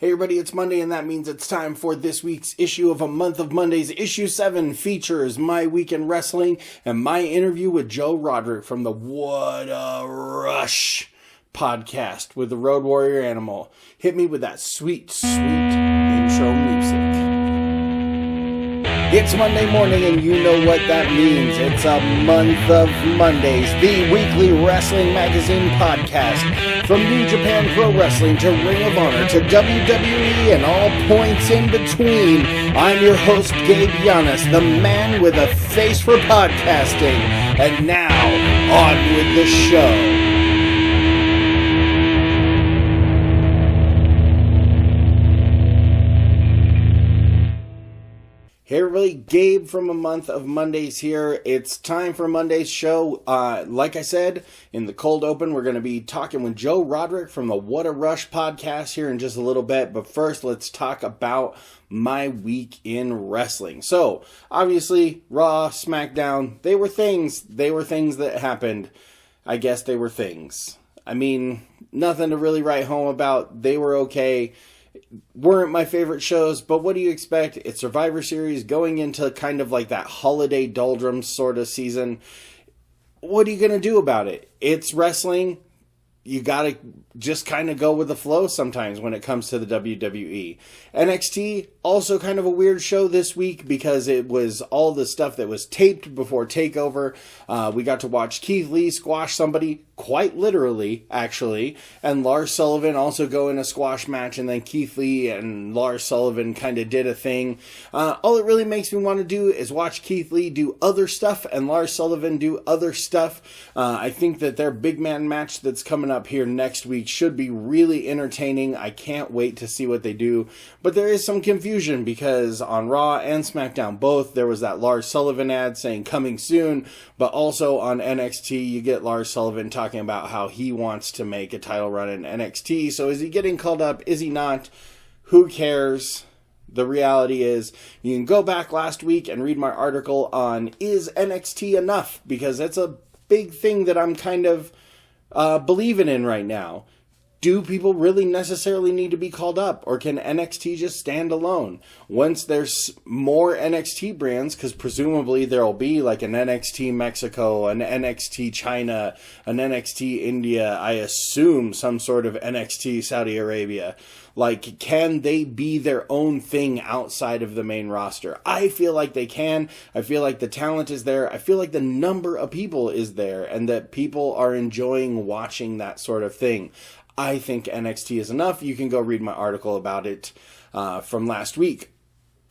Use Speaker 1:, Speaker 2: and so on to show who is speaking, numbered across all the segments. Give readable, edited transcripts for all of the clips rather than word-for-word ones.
Speaker 1: Hey everybody, it's Monday and that means it's time for this week's issue of A Month of Mondays. Issue 7 features My Week in Wrestling and my interview with Joe Roderick from the What a Rush podcast with the Road Warrior Animal. Hit me with that sweet, sweet intro music. It's Monday morning and you know what that means. It's A Month of Mondays, the weekly wrestling magazine podcast. From New Japan Pro Wrestling to Ring of Honor to WWE and all points in between, I'm your host, Gabe Giannis, the man with a face for podcasting. And now, on with the show. Hey everybody, Gabe from A Month of Mondays here. It's time for Monday's show. Like I said, in the cold open, we're going to be talking with Joe Roderick from the What a Rush podcast here in just a little bit. But first, let's talk about my week in wrestling. So, obviously, Raw, SmackDown, they were things that happened. I guess they were things. I mean, nothing to really write home about. They were okay. Weren't my favorite shows, but what do you expect? It's Survivor Series going into kind of like that holiday doldrums sort of season. What are you going to do about it? It's wrestling. You got to just kind of go with the flow sometimes when it comes to the WWE. NXT, also kind of a weird show this week because it was all the stuff that was taped before TakeOver. We got to watch Keith Lee squash somebody, quite literally, actually. And Lars Sullivan also go in a squash match, and then Keith Lee and Lars Sullivan kind of did a thing. All it really makes me want to do is watch Keith Lee do other stuff and Lars Sullivan do other stuff. I think that their big man match that's coming up here next week should be really entertaining. I can't wait to see what they do. But there is some confusion because on Raw and SmackDown both, there was that Lars Sullivan ad saying coming soon, but also on NXT you get Lars Sullivan talking about how he wants to make a title run in NXT. So is he getting called up? Is he not? Who cares? The reality is, you can go back last week and read my article on is NXT enough? Because that's a big thing that I'm kind of believing in right now. Do people really necessarily need to be called up, or can NXT just stand alone? Once there's more NXT brands, because presumably there'll be like an NXT Mexico, an NXT China, an NXT India, I assume some sort of NXT Saudi Arabia. Like, can they be their own thing outside of the main roster? I feel like they can. I feel like the talent is there. I feel like the number of people is there, and that people are enjoying watching that sort of thing. I think NXT is enough. You can go read my article about it from last week.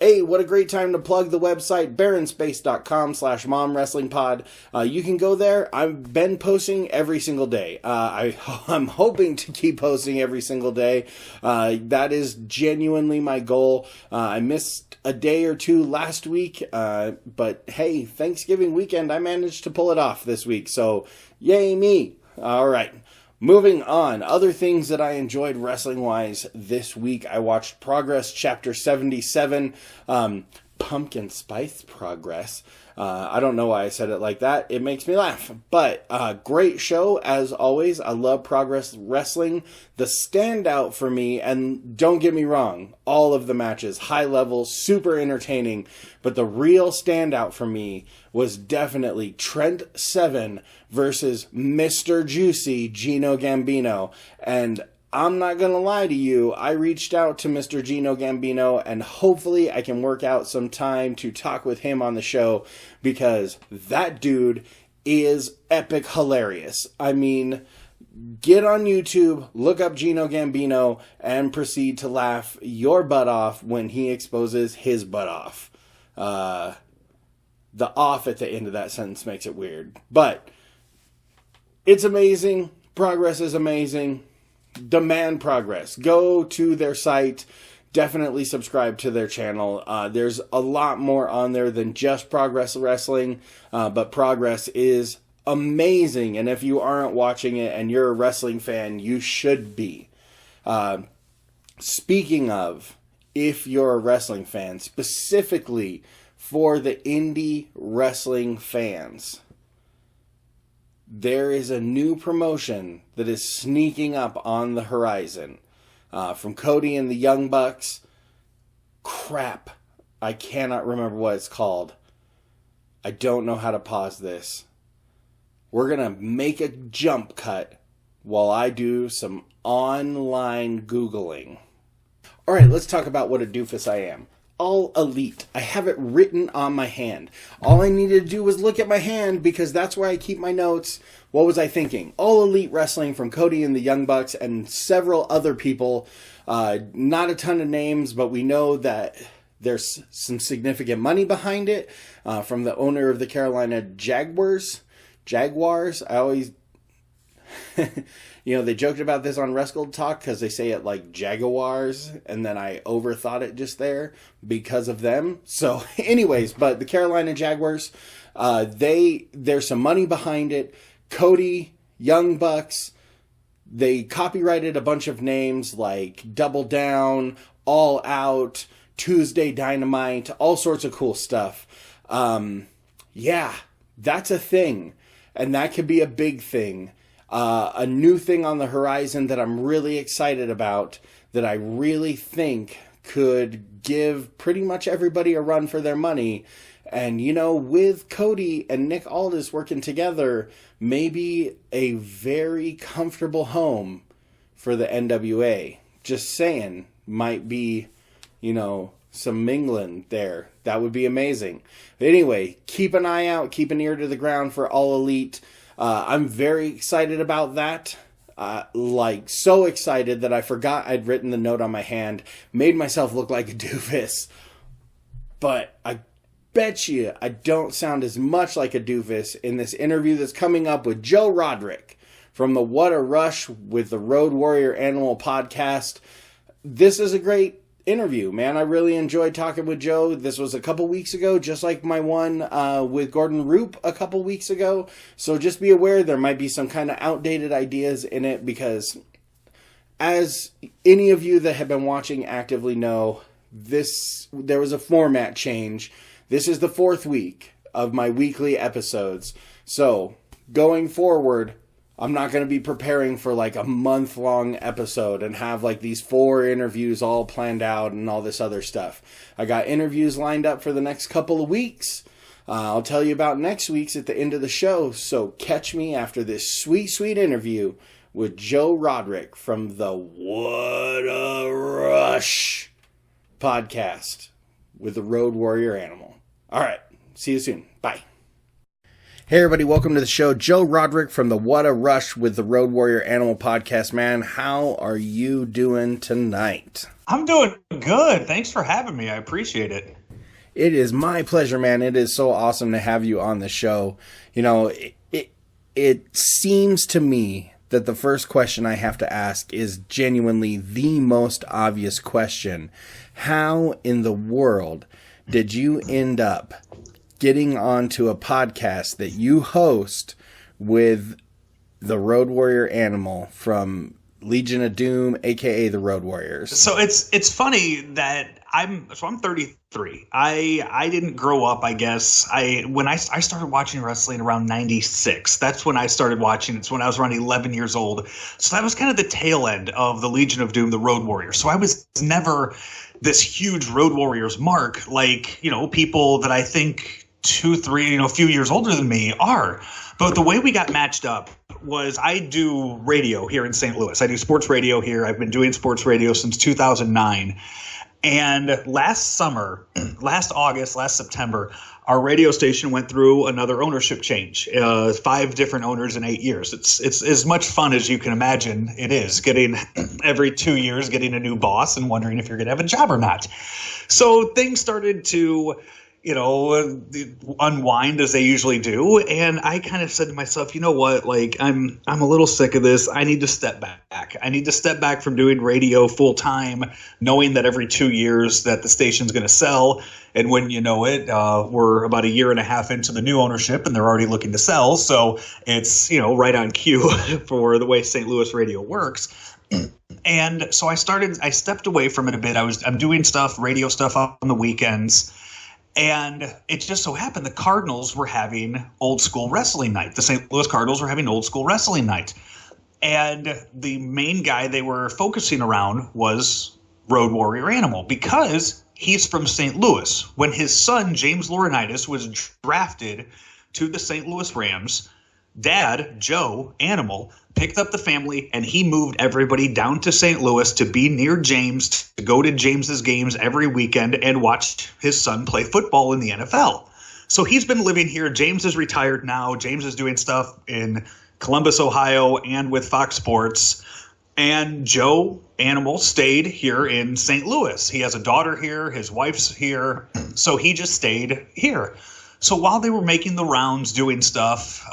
Speaker 1: Hey, what a great time to plug the website, barrenspace.com/momwrestlingpod. You can go there. I've been posting every single day. I'm hoping to keep posting every single day. That is genuinely my goal. I missed a day or two last week, but hey, Thanksgiving weekend, I managed to pull it off this week. So, yay me. All right. Moving on, other things that I enjoyed wrestling-wise this week. I watched Progress Chapter 77, Pumpkin Spice Progress. I don't know why I said it like that. It makes me laugh. But great show, as always. I love Progress Wrestling. The standout for me, and don't get me wrong, all of the matches, high level, super entertaining. But the real standout for me was definitely Trent Seven versus Mr. Juicy Gino Gambino. And I'm not going to lie to you, I reached out to Mr. Gino Gambino, and hopefully I can work out some time to talk with him on the show, because that dude is epic hilarious. I mean, get on YouTube, look up Gino Gambino, and proceed to laugh your butt off when he exposes his butt off. The off at the end of that sentence makes it weird. But it's amazing. Progress is amazing. Demand Progress. Go to their site. Definitely subscribe to their channel. There's a lot more on there than just Progress Wrestling, but Progress is amazing. And if you aren't watching it and you're a wrestling fan, you should be. Speaking of, if you're a wrestling fan, specifically for the indie wrestling fans, there is a new promotion that is sneaking up on the horizon. from Cody and the Young Bucks. Crap. I cannot remember what it's called. I don't know how to pause this. We're going to make a jump cut while I do some online Googling. All right, let's talk about what a doofus I am. All Elite. I have it written on my hand. All I needed to do was look at my hand because that's where I keep my notes. What was I thinking? All Elite Wrestling from Cody and the Young Bucks and several other people. Not a ton of names, but we know that there's some significant money behind it from the owner of the Carolina Jaguars. I always... they joked about this on Wrestle Talk because they say it like Jaguars, and then I overthought it just there because of them. So anyways, but the Carolina Jaguars, there's some money behind it. Cody, Young Bucks, they copyrighted a bunch of names like Double Down, All Out, Tuesday Dynamite, all sorts of cool stuff. Yeah, that's a thing, and that could be a big thing. A new thing on the horizon that I'm really excited about, that I really think could give pretty much everybody a run for their money. And, with Cody and Nick Aldis working together, maybe a very comfortable home for the NWA. Just saying, might be, some mingling there. That would be amazing. But anyway, keep an eye out, keep an ear to the ground for All Elite. I'm very excited about that. So excited that I forgot I'd written the note on my hand, made myself look like a doofus. But I bet you I don't sound as much like a doofus in this interview that's coming up with Joe Roderick from the What a Rush with the Road Warrior Animal podcast. This is a great interview, man. I really enjoyed talking with Joe. This was a couple weeks ago, just like my one with Gordon Roop a couple weeks ago. So just be aware there might be some kind of outdated ideas in it, because as any of you that have been watching actively know, there was a format change. This is the 4th week of my weekly episodes. So going forward, I'm not going to be preparing for like a month-long episode and have like these 4 interviews all planned out and all this other stuff. I got interviews lined up for the next couple of weeks. I'll tell you about next week's at the end of the show. So catch me after this sweet, sweet interview with Joe Roderick from the What a Rush podcast with the Road Warrior Animal. All right. See you soon. Bye. Hey everybody, welcome to the show. Joe Roderick from the What a Rush with the Road Warrior Animal podcast. Man, how are you doing tonight?
Speaker 2: I'm doing good. Thanks for having me. I appreciate it.
Speaker 1: It is my pleasure, man. It is so awesome to have you on the show. It seems to me that the first question I have to ask is genuinely the most obvious question. How in the world did you end up getting onto a podcast that you host with the Road Warrior Animal from Legion of Doom, aka the Road Warriors?
Speaker 2: So it's funny that I'm 33. I didn't grow up, I guess. When I started watching wrestling around 96. That's when I started watching. It's when I was around 11 years old. So that was kind of the tail end of the Legion of Doom, the Road Warriors. So I was never this huge Road Warriors mark like, people that I think 2, 3, a few years older than me are. But the way we got matched up was I do radio here in St. Louis. I do sports radio here. I've been doing sports radio since 2009. And last September, our radio station went through another ownership change. 5 different owners in 8 years. It's as much fun as you can imagine it is, getting every 2 years, getting a new boss and wondering if you're going to have a job or not. So things started to unwind as they usually do. And I kind of said to myself, you know what, like I'm a little sick of this. I need to step back. I need to step back from doing radio full time, knowing that every 2 years that the station's going to sell. And when you know it, we're about a year and a half into the new ownership and they're already looking to sell. So it's, right on cue for the way St. Louis radio works. And so I stepped away from it a bit. I'm doing radio stuff on the weekends. And it just so happened the Cardinals were having old school wrestling night. The St. Louis Cardinals were having old school wrestling night. And the main guy they were focusing around was Road Warrior Animal, because he's from St. Louis. When his son, James Laurinaitis, was drafted to the St. Louis Rams, Dad, Joe Animal, picked up the family and he moved everybody down to St. Louis to be near James, to go to James's games every weekend and watch his son play football in the NFL. So he's been living here. James is retired now. James is doing stuff in Columbus, Ohio, and with Fox Sports. And Joe Animal stayed here in St. Louis. He has a daughter here. His wife's here. So he just stayed here. So while they were making the rounds, doing stuff,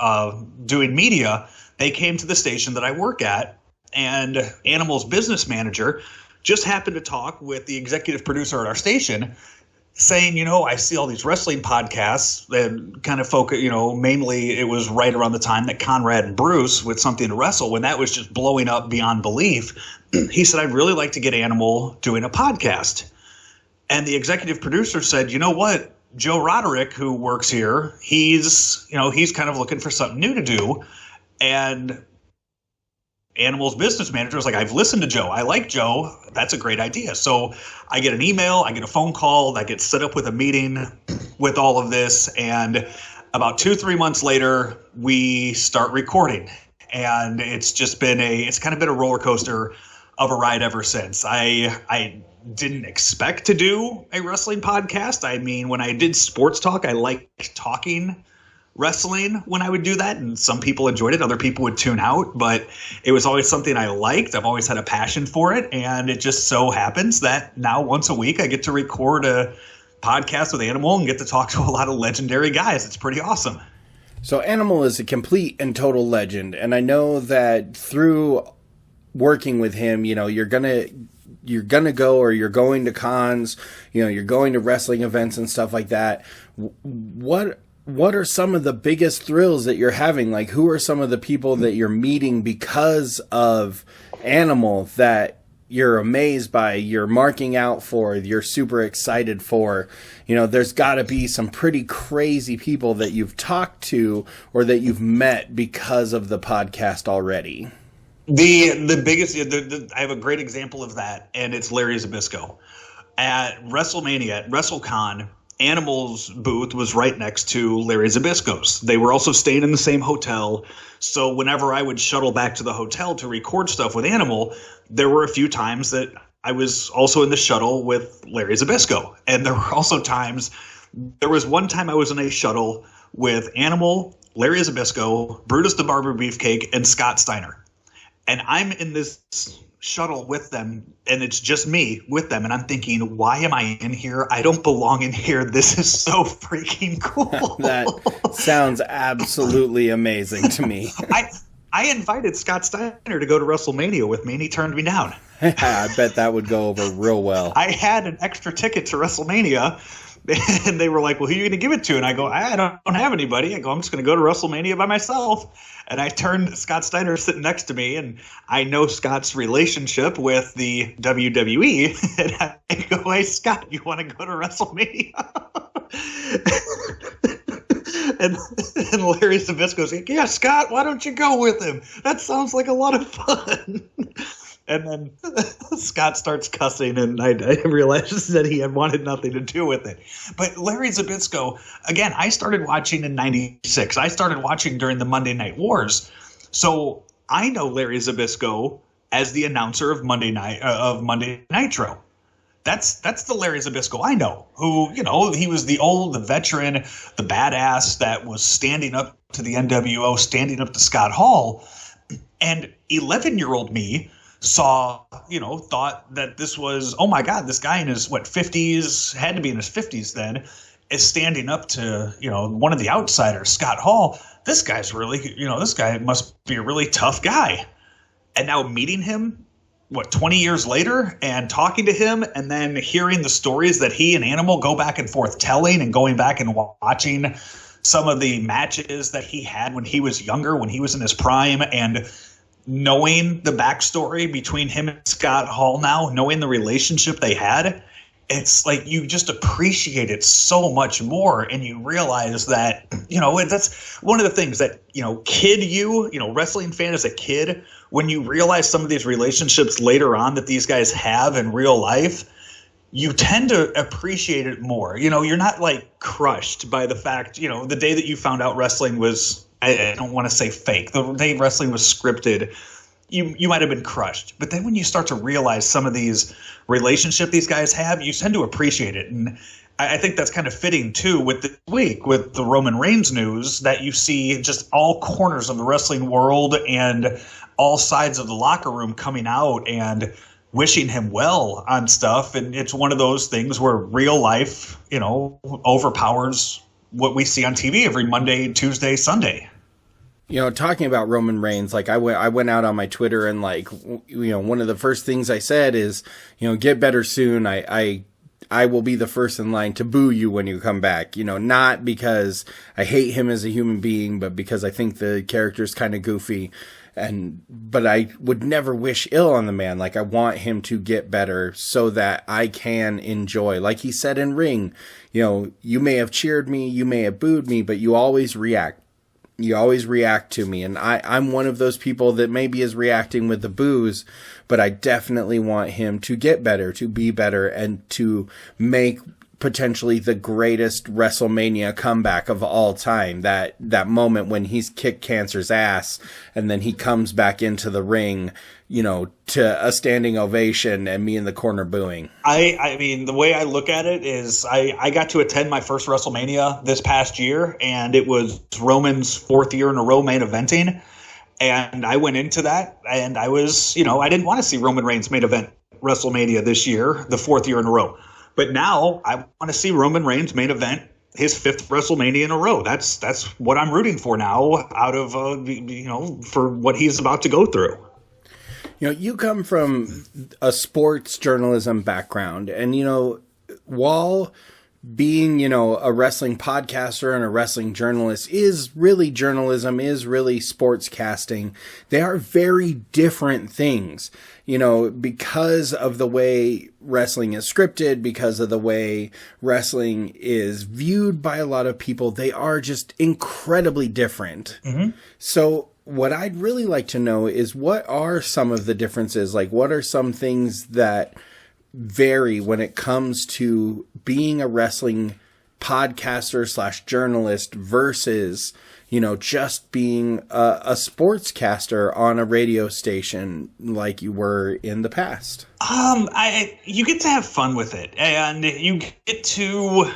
Speaker 2: doing media, they came to the station that I work at, and Animal's business manager just happened to talk with the executive producer at our station, saying, I see all these wrestling podcasts that kind of focus, mainly it was right around the time that Conrad and Bruce with Something to Wrestle, when that was just blowing up beyond belief. He said, I'd really like to get Animal doing a podcast. And the executive producer said, you know what? Joe Roderick, who works here, he's kind of looking for something new to do. And Animal's business manager was like, I've listened to Joe. I like Joe. That's a great idea. So I get an email, I get a phone call, I get set up with a meeting with all of this. And about 2-3 months later, we start recording. And it's just been it's kind of been a roller coaster of a ride ever since. I didn't expect to do a wrestling podcast. I mean, when I did sports talk, I liked talking wrestling when I would do that, and some people enjoyed it, other people would tune out, but it was always something I liked. I've always had a passion for it, and it just so happens that now once a week I get to record a podcast with Animal and get to talk to a lot of legendary guys. It's pretty awesome.
Speaker 1: So Animal is a complete and total legend, and I know that through working with him, you're gonna go, or you're going to cons, you're going to wrestling events and stuff like that. What are some of the biggest thrills that you're having? Like, who are some of the people that you're meeting because of Animal that you're amazed by, you're marking out for, you're super excited for? There's got to be some pretty crazy people that you've talked to or that you've met because of the podcast already.
Speaker 2: The biggest, I have a great example of that, and it's Larry Zbyszko. At WrestleMania, at WrestleCon, Animal's booth was right next to Larry Zbyszko's. They were also staying in the same hotel. So whenever I would shuttle back to the hotel to record stuff with Animal, there were a few times that I was also in the shuttle with Larry Zbyszko. And there were also there was one time I was in a shuttle with Animal, Larry Zbyszko, Brutus the Barber Beefcake, and Scott Steiner. And I'm in this shuttle with them, and it's just me with them, and I'm thinking, why am I in here? I don't belong in here. This is so freaking cool.
Speaker 1: That sounds absolutely amazing to me.
Speaker 2: I invited Scott Steiner to go to WrestleMania with me, and he turned me down.
Speaker 1: I bet that would go over real well.
Speaker 2: I had an extra ticket to WrestleMania, and they were like, well, who are you going to give it to? And I go, I don't have anybody. I go, I'm just going to go to WrestleMania by myself. And I turned Scott Steiner sitting next to me, and I know Scott's relationship with the WWE. And I go, hey, Scott, you want to go to WrestleMania? and Larry Zbyszko's like, yeah, Scott, why don't you go with him? That sounds like a lot of fun. And then Scott starts cussing, and I realized that he had wanted nothing to do with it. But Larry Zbyszko, again, I started watching in '96. I started watching during the Monday Night Wars. So I know Larry Zbyszko as the announcer of Monday Nitro. That's the Larry Zbyszko I know, who, he was the veteran, the badass that was standing up to the NWO, standing up to Scott Hall. And 11-year-old me thought that this was, oh my God, this guy in his 50s, had to be in his 50s then, is standing up to, one of the outsiders, Scott Hall. This guy's really, this guy must be a really tough guy. And now meeting him, 20 years later, and talking to him, and then hearing the stories that he and Animal go back and forth telling, and going back and watching some of the matches that he had when he was younger, when he was in his prime, and knowing the backstory between him and Scott Hall now, knowing the relationship they had, it's like you just appreciate it so much more, and you realize that, that's one of the things that, wrestling fan as a kid, when you realize some of these relationships later on that these guys have in real life, you tend to appreciate it more. You're not like crushed by the fact, the day that you found out wrestling was, I don't want to say fake, the day wrestling was scripted, you might have been crushed. But then when you start to realize some of these relationships these guys have, you tend to appreciate it. And I think that's kind of fitting too with this week with the Roman Reigns news, that you see just all corners of the wrestling world and all sides of the locker room coming out and wishing him well on stuff. And it's one of those things where real life, overpowers what we see on TV every Monday, Tuesday, Sunday.
Speaker 1: Talking about Roman Reigns, like I went out on my Twitter and one of the first things I said is, get better soon. I will be the first in line to boo you when you come back, not because I hate him as a human being, but because I think the character's kind of goofy. But I would never wish ill on the man. Like, I want him to get better so that I can enjoy, like he said in Ring, you may have cheered me, you may have booed me, but you always react. You always react to me. And I'm one of those people that maybe is reacting with the boos, but I definitely want him to get better, to be better, and to make potentially the greatest WrestleMania comeback of all time. That moment when he's kicked Cancer's ass and then he comes back into the ring, to a standing ovation and me in the corner booing.
Speaker 2: I mean, the way I look at it is I got to attend my first WrestleMania this past year, and it was Roman's 4th year in a row main eventing. And I went into that and I was, I didn't want to see Roman Reigns main event WrestleMania this year, the 4th year in a row. But now I want to see Roman Reigns main event his 5th WrestleMania in a row. That's what I'm rooting for now, out of for what he's about to go through.
Speaker 1: You come from a sports journalism background, and while being a wrestling podcaster and a wrestling journalist is really journalism, is really sports casting, they are very different things. Because of the way wrestling is scripted, because of the way wrestling is viewed by a lot of people, they are just incredibly different. Mm-hmm. So what I'd really like to know is, what are some of the differences? Like, what are some things that vary when it comes to being a wrestling podcaster / journalist versus, just being a sportscaster on a radio station like you were in the past?
Speaker 2: You get to have fun with it, and you get to,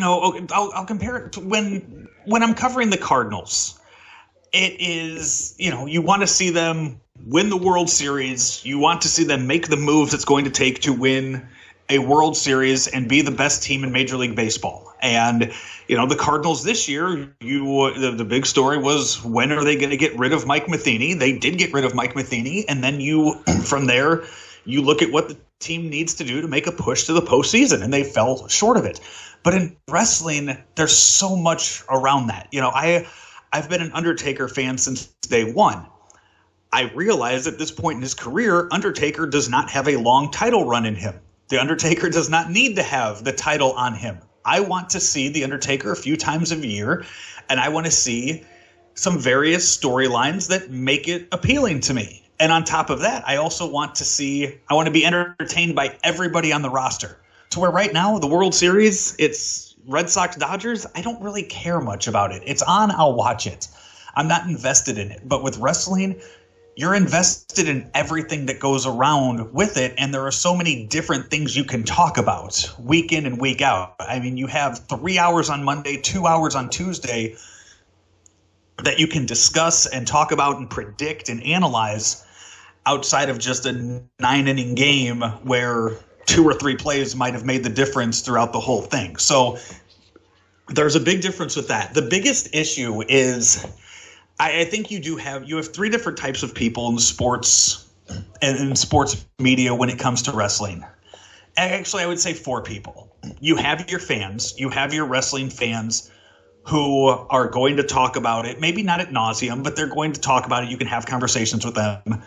Speaker 2: I'll compare it to when I'm covering the Cardinals. It is, you want to see them win the World Series. You want to see them make the moves it's going to take to win a World Series and be the best team in Major League Baseball. And, the Cardinals this year, the big story was, when are they going to get rid of Mike Matheny? They did get rid of Mike Matheny. And then from there, you look at what the team needs to do to make a push to the postseason, and they fell short of it. But in wrestling, there's so much around that. I've been an Undertaker fan since day one. I realize at this point in his career, Undertaker does not have a long title run in him. The Undertaker does not need to have the title on him. I want to see The Undertaker a few times a year, and I want to see some various storylines that make it appealing to me. And on top of that, I also want to be entertained by everybody on the roster. To where right now, the World Series, it's Red Sox Dodgers. I don't really care much about it. It's on, I'll watch it. I'm not invested in it. But with wrestling, you're invested in everything that goes around with it, and there are so many different things you can talk about week in and week out. I mean, you have 3 hours on Monday, 2 hours on Tuesday that you can discuss and talk about and predict and analyze, outside of just a 9-inning game where 2 or 3 plays might have made the difference throughout the whole thing. So there's a big difference with that. The biggest issue is, I think you have 3 different types of people in sports and in sports media when it comes to wrestling. Actually, I would say 4 people. You have your fans, you have your wrestling fans who are going to talk about it, maybe not ad nauseum, but they're going to talk about it. You can have conversations with them.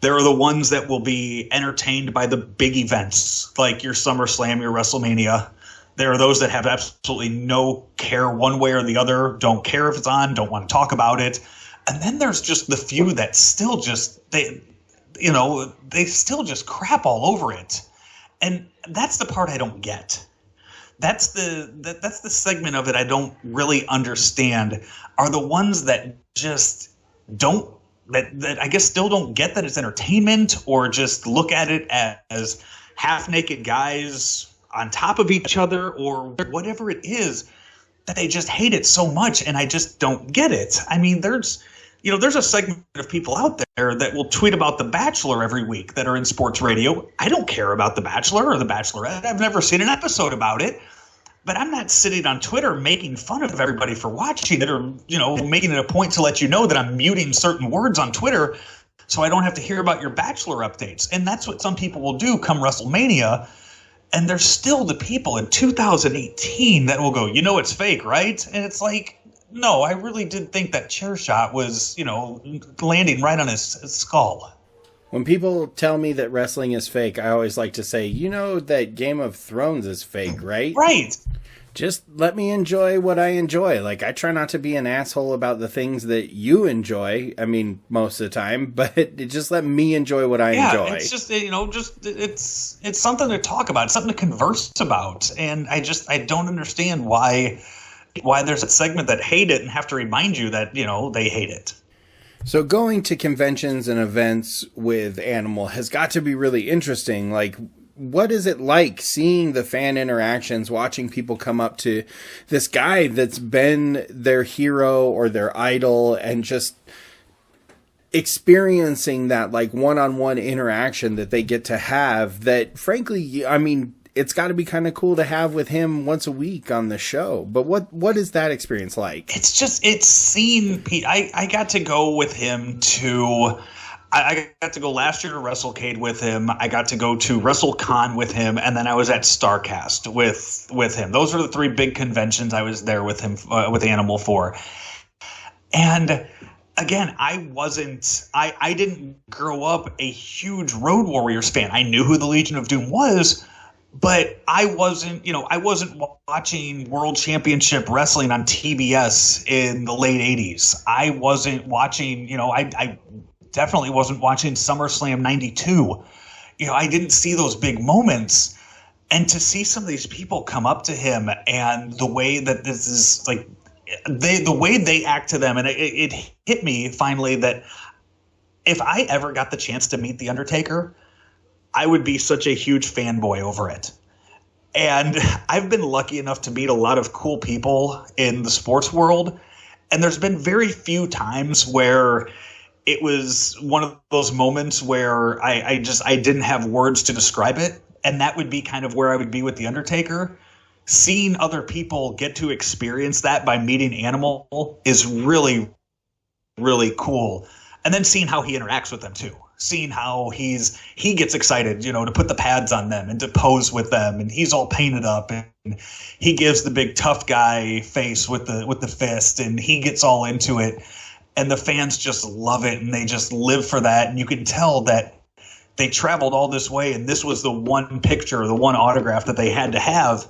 Speaker 2: There are the ones that will be entertained by the big events like your SummerSlam, your WrestleMania. There are those that have absolutely no care one way or the other, don't care if it's on, don't want to talk about it. And then there's just the few that still just, they still just crap all over it. And that's the part I don't get. That's the segment of it I don't really understand, are the ones that just don't, that I guess still don't get that it's entertainment, or just look at it as half-naked guys on top of each other, or whatever it is, that they just hate it so much, and I just don't get it. I mean, there's a segment of people out there that will tweet about The Bachelor every week that are in sports radio. I don't care about The Bachelor or The Bachelorette. I've never seen an episode about it. But I'm not sitting on Twitter making fun of everybody for watching it, or, making it a point to let you know that I'm muting certain words on Twitter so I don't have to hear about your Bachelor updates. And that's what some people will do come WrestleMania. And there's still the people in 2018 that will go, it's fake, right? And it's like, no, I really did think that chair shot was, landing right on his skull.
Speaker 1: When people tell me that wrestling is fake, I always like to say, that Game of Thrones is fake, right?
Speaker 2: Right.
Speaker 1: Just let me enjoy what I enjoy. Like, I try not to be an asshole about the things that you enjoy. I mean, most of the time, but just let me enjoy what I enjoy.
Speaker 2: Yeah, it's just, it's something to talk about. It's something to converse about. And I don't understand why there's a segment that hate it and have to remind you that, they hate it.
Speaker 1: So going to conventions and events with Animal has got to be really interesting. Like, what is it like seeing the fan interactions, watching people come up to this guy that's been their hero or their idol, and just experiencing that like one-on-one interaction that they get to have that, frankly, I mean, it's got to be kind of cool to have with him once a week on the show. But what is that experience like?
Speaker 2: It's seeing Pete. I got to go with him to, I got to go last year to WrestleCade with him. I got to go to WrestleCon with him. And then I was at StarCast with him. Those are the three big conventions I was there with him, with Animal for. And again, I didn't grow up a huge Road Warriors fan. I knew who the Legion of Doom was, but I wasn't watching World Championship Wrestling on TBS in the late 80s. I wasn't watching, I definitely wasn't watching SummerSlam 92. I didn't see those big moments. And to see some of these people come up to him, and the way that this is like, the way they act to them, and it hit me finally that if I ever got the chance to meet The Undertaker, I would be such a huge fanboy over it. And I've been lucky enough to meet a lot of cool people in the sports world. And there's been very few times where it was one of those moments where I didn't have words to describe it. And that would be kind of where I would be with The Undertaker. Seeing other people get to experience that by meeting Animal is really, really cool. And then seeing how he interacts with them too. Seeing how he gets excited, to put the pads on them and to pose with them, and he's all painted up, and he gives the big tough guy face with the fist, and he gets all into it, and the fans just love it, and they just live for that. And you can tell that they traveled all this way, and this was the one picture, the one autograph that they had to have,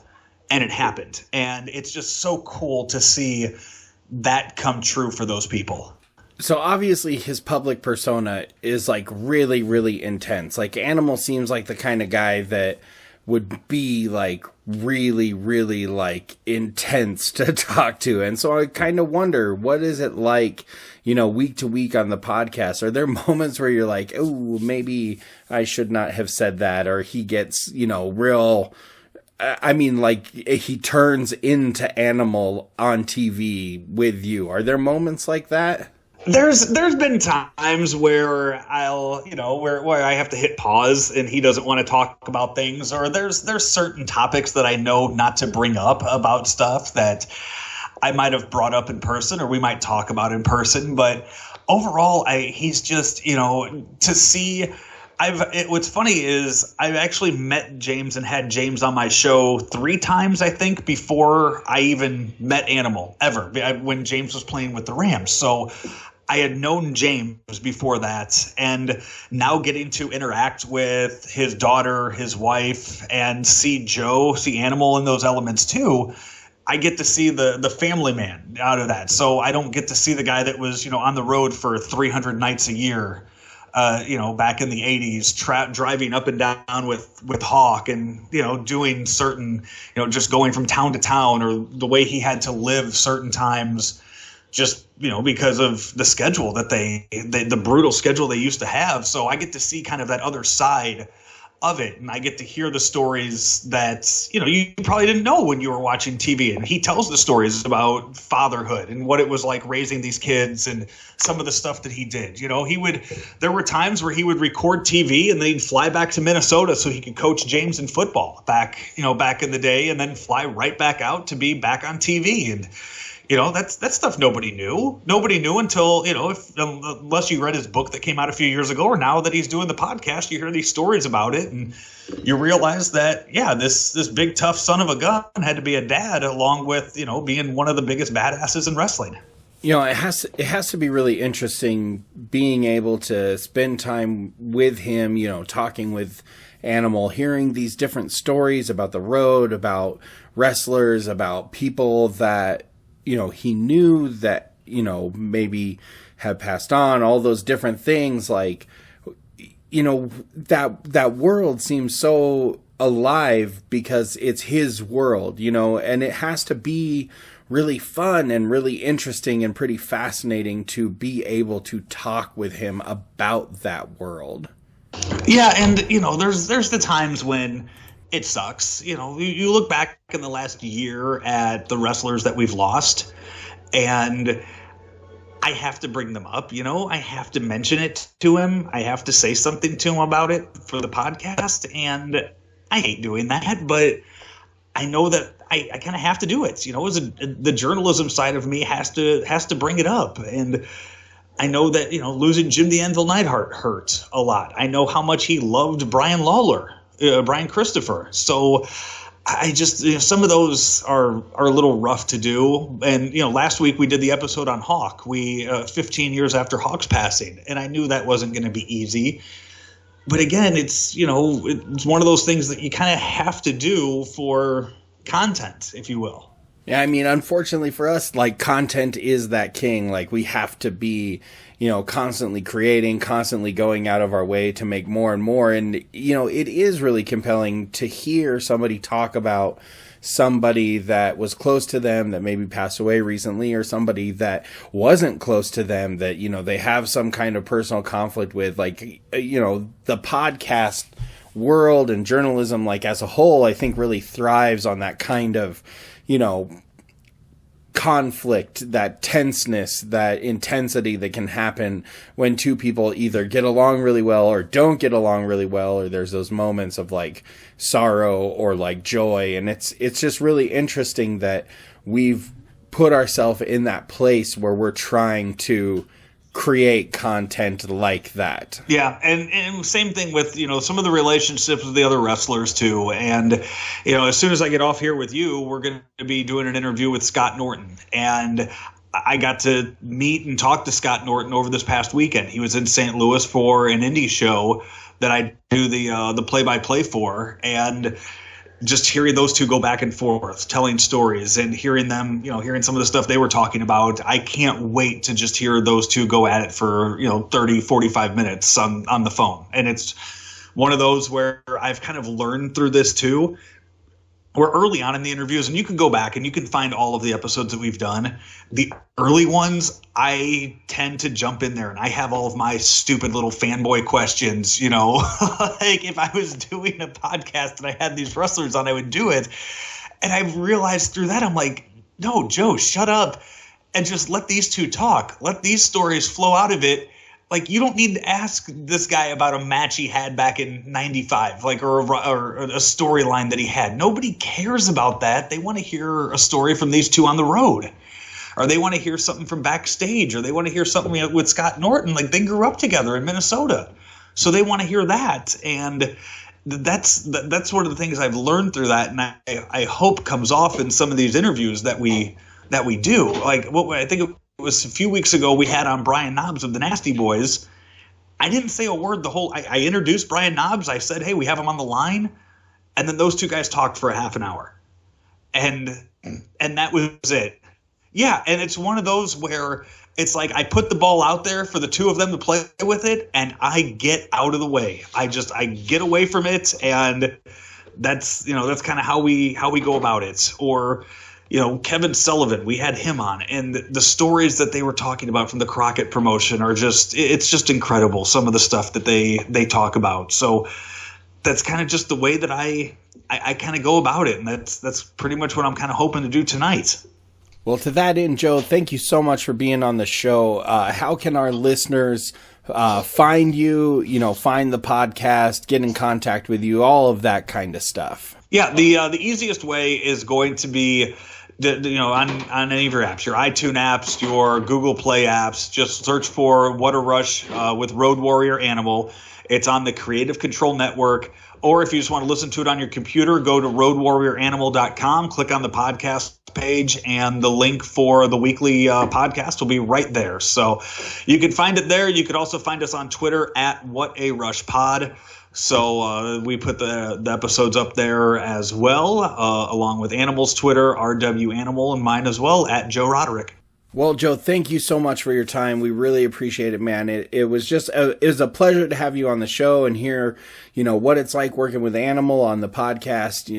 Speaker 2: and it happened. And it's just so cool to see that come true for those people.
Speaker 1: So obviously his public persona is like really, really intense. Like Animal seems like the kind of guy that would be like really, really like intense to talk to. And so I kind of wonder, what is it like, week to week on the podcast? Are there moments where you're like, oh, maybe I should not have said that? Or he gets, real, I mean, like he turns into Animal on TV with you. Are there moments like that?
Speaker 2: There's been times where I'll, where I have to hit pause and he doesn't want to talk about things, or there's certain topics that I know not to bring up about stuff that I might have brought up in person or we might talk about in person. But overall, he's just, to see, what's funny is I've actually met James and had James on my show 3 times, I think, before I even met Animal ever, when James was playing with the Rams. So I had known James before that, and now getting to interact with his daughter, his wife, and see Joe, see Animal in those elements too. I get to see the family man out of that. So I don't get to see the guy that was, on the road for 300 nights a year, back in the 80s, driving up and down with Hawk and, doing certain, just going from town to town, or the way he had to live certain times, just, because of the schedule that the brutal schedule they used to have. So I get to see kind of that other side of it, and I get to hear the stories that you probably didn't know when you were watching TV. And he tells the stories about fatherhood and what it was like raising these kids, and some of the stuff that he did. There were times where he would record TV and then he'd fly back to Minnesota so he could coach James in football back in the day, and then fly right back out to be back on TV. And that's stuff nobody knew. Nobody knew until, unless you read his book that came out a few years ago, or now that he's doing the podcast, you hear these stories about it, and you realize that, this big tough son of a gun had to be a dad, along with, being one of the biggest badasses in wrestling.
Speaker 1: It has to be really interesting being able to spend time with him, talking with Animal, hearing these different stories about the road, about wrestlers, about people that he knew that, maybe had passed on, all those different things. Like, that world seems so alive because it's his world, and it has to be really fun and really interesting and pretty fascinating to be able to talk with him about that world.
Speaker 2: Yeah. And, there's the times when it sucks. You look back in the last year at the wrestlers that we've lost, and I have to bring them up. I have to mention it to him. I have to say something to him about it for the podcast, and I hate doing that, but I know that I kind of have to do it. The journalism side of me has to bring it up, and I know that losing Jim the Anvil Neidhart hurt a lot. I know how much he loved Brian Lawler. Brian Christopher. So I just, some of those are a little rough to do. And, last week we did the episode on Hawk. 15 years after Hawk's passing, and I knew that wasn't going to be easy. But again, it's one of those things that you kind of have to do for content, if you will.
Speaker 1: Yeah, I mean, unfortunately for us, like, content is that king. Like, we have to be, constantly creating, constantly going out of our way to make more and more. And, it is really compelling to hear somebody talk about somebody that was close to them that maybe passed away recently, or somebody that wasn't close to them that, they have some kind of personal conflict with. Like, the podcast world and journalism, like, as a whole, I think really thrives on that kind of, conflict, that tenseness, that intensity that can happen when two people either get along really well or don't get along really well, or there's those moments of like sorrow or like joy. And it's just really interesting that we've put ourselves in that place where we're trying to create content like that.
Speaker 2: Yeah, and same thing with, some of the relationships with the other wrestlers too. And, as soon as I get off here with you, we're going to be doing an interview with Scott Norton. And I got to meet and talk to Scott Norton over this past weekend. He was in St. Louis for an indie show that I do the play-by-play for. And just hearing those two go back and forth, telling stories, and hearing them, hearing some of the stuff they were talking about. I can't wait to just hear those two go at it for, 30, 45 minutes on the phone. And it's one of those where I've kind of learned through this too. We're early on in the interviews, and you can go back and you can find all of the episodes that we've done. The early ones, I tend to jump in there and I have all of my stupid little fanboy questions, like if I was doing a podcast and I had these wrestlers on, I would do it. And I've realized through that, I'm like, no, Joe, shut up and just let these two talk. Let these stories flow out of it. Like, you don't need to ask this guy about a match he had back in 95, like, or a storyline that he had. Nobody cares about that. They want to hear a story from these two on the road, or they want to hear something from backstage, or they want to hear something with Scott Norton. Like, they grew up together in Minnesota, so they want to hear that. And that's one of the things I've learned through that, and I hope comes off in some of these interviews that we do. Like, what I think was a few weeks ago we had on Brian Knobbs of the Nasty Boys. I didn't say a word I introduced Brian Knobbs. I said, hey, we have him on the line. And then those two guys talked for a half an hour. And that was it. Yeah, and it's one of those where it's like I put the ball out there for the two of them to play with it, and I get out of the way. I get away from it, and that's kind of how we go about it. Or Kevin Sullivan, we had him on, and the stories that they were talking about from the Crockett promotion are it's just incredible, some of the stuff that they talk about. So that's kind of just the way that I kind of go about it, and that's pretty much what I'm kind of hoping to do tonight.
Speaker 1: Well, to that end, Joe, thank you so much for being on the show. How can our listeners find you, find the podcast, get in contact with you, all of that kind of stuff?
Speaker 2: Yeah, the easiest way is going to be on any of your apps, your iTunes apps, your Google Play apps. Just search for What a Rush with Road Warrior Animal. It's on the Creative Control Network. Or if you just want to listen to it on your computer, go to roadwarrioranimal.com, click on the podcast page, and the link for the weekly podcast will be right there. So you can find it there. You could also find us on Twitter at What a Rush Pod. So we put the episodes up there as well, along with Animal's Twitter, RW Animal, and mine as well, at Joe Roderick.
Speaker 1: Well, Joe, thank you so much for your time. We really appreciate it, man. It was a pleasure to have you on the show and hear, what it's like working with Animal on the podcast.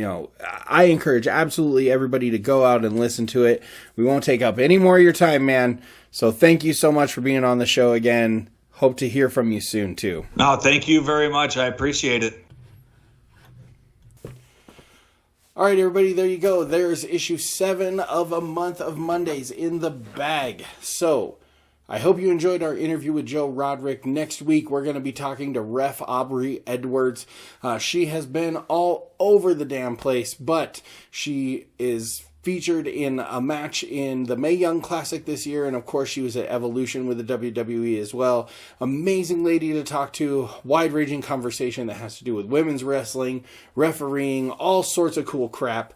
Speaker 1: I encourage absolutely everybody to go out and listen to it. We won't take up any more of your time, man. So thank you so much for being on the show again. Hope to hear from you soon, too.
Speaker 2: No, thank you very much. I appreciate it.
Speaker 1: All right, everybody, there you go. There's issue 7 of a month of Mondays in the bag. So I hope you enjoyed our interview with Joe Roderick. Next week, we're going to be talking to Ref Aubrey Edwards. She has been all over the damn place, but she is featured in a match in the Mae Young Classic this year, and of course she was at Evolution with the WWE as well. Amazing lady to talk to, wide-ranging conversation that has to do with women's wrestling, refereeing, all sorts of cool crap.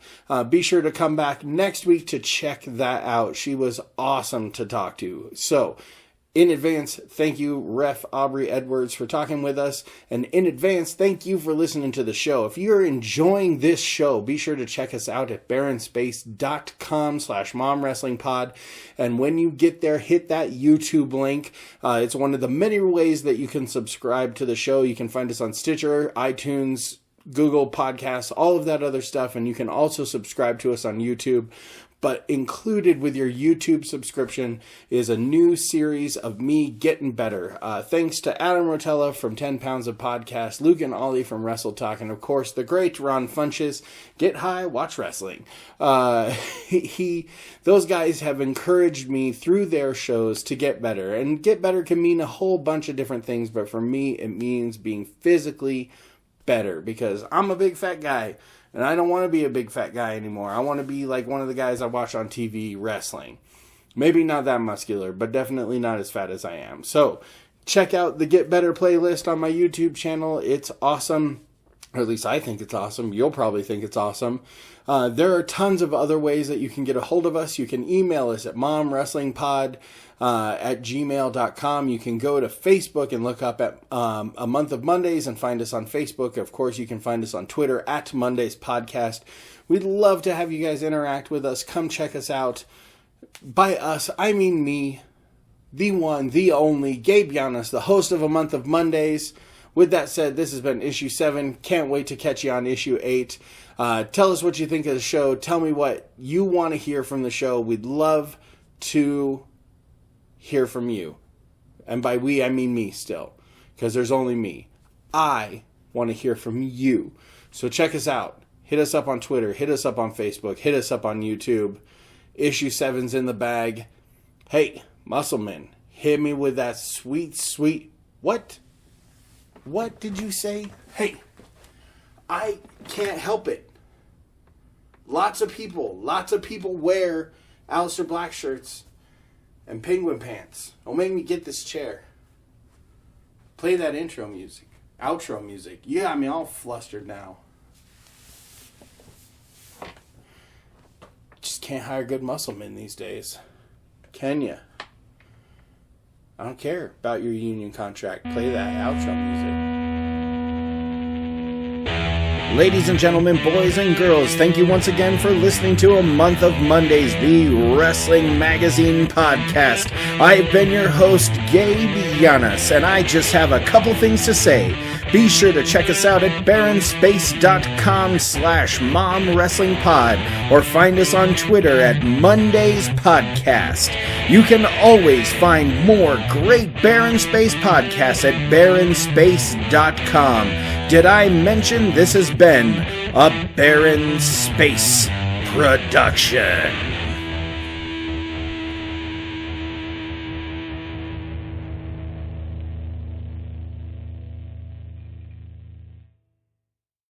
Speaker 1: Be sure to come back next week to check that out. She was awesome to talk to. So, in advance, thank you, Ref Aubrey Edwards, for talking with us. And in advance, thank you for listening to the show. If you're enjoying this show, be sure to check us out at barrenspace.com/momwrestlingpod. And when you get there, hit that YouTube link. It's one of the many ways that you can subscribe to the show. You can find us on Stitcher, iTunes, Google Podcasts, all of that other stuff. And you can also subscribe to us on YouTube. But included with your YouTube subscription is a new series of me getting better. Thanks to Adam Rotella from 10 Pounds of Podcast, Luke and Ollie from Wrestle Talk, and of course the great Ron Funches. Get high, watch wrestling. Those guys have encouraged me through their shows to get better. And get better can mean a whole bunch of different things, but for me it means being physically better because I'm a big fat guy. And I don't want to be a big fat guy anymore. I want to be like one of the guys I watch on TV wrestling. Maybe not that muscular, but definitely not as fat as I am. So check out the Get Better playlist on my YouTube channel. It's awesome. Or at least I think it's awesome. You'll probably think it's awesome. There are tons of other ways that you can get a hold of us. You can email us at momwrestlingpod at gmail.com. You can go to Facebook and look up at A Month of Mondays and find us on Facebook. Of course, you can find us on Twitter at Mondays Podcast. We'd love to have you guys interact with us. Come check us out. By us, I mean me, the one, the only, Gabe Giannis, the host of A Month of Mondays. With that said, this has been issue 7. Can't wait to catch you on issue 8. Tell us what you think of the show. Tell me what you want to hear from the show. We'd love to hear from you. And by we, I mean me still. Because there's only me. I want to hear from you. So check us out. Hit us up on Twitter. Hit us up on Facebook. Hit us up on YouTube. Issue 7's in the bag. Hey, Muscleman, hit me with that sweet, sweet... What? What did you say? Hey, I can't help it. Lots of people wear Aleister Black shirts and penguin pants. Don't make me get this chair. Play that intro music. Outro music. You got me all flustered now. Just can't hire good muscle men these days. Can ya? I don't care about your union contract. Play that outro music. Ladies and gentlemen, boys and girls, thank you once again for listening to A Month of Mondays, the Wrestling Magazine podcast. I've been your host, Gabe Yanis, and I just have a couple things to say. Be sure to check us out at baronspace.com/momwrestlingpod or find us on Twitter at Mondays Podcast. You can always find more great Baron Space podcasts at baronspace.com. Did I mention this has been a Baron Space production?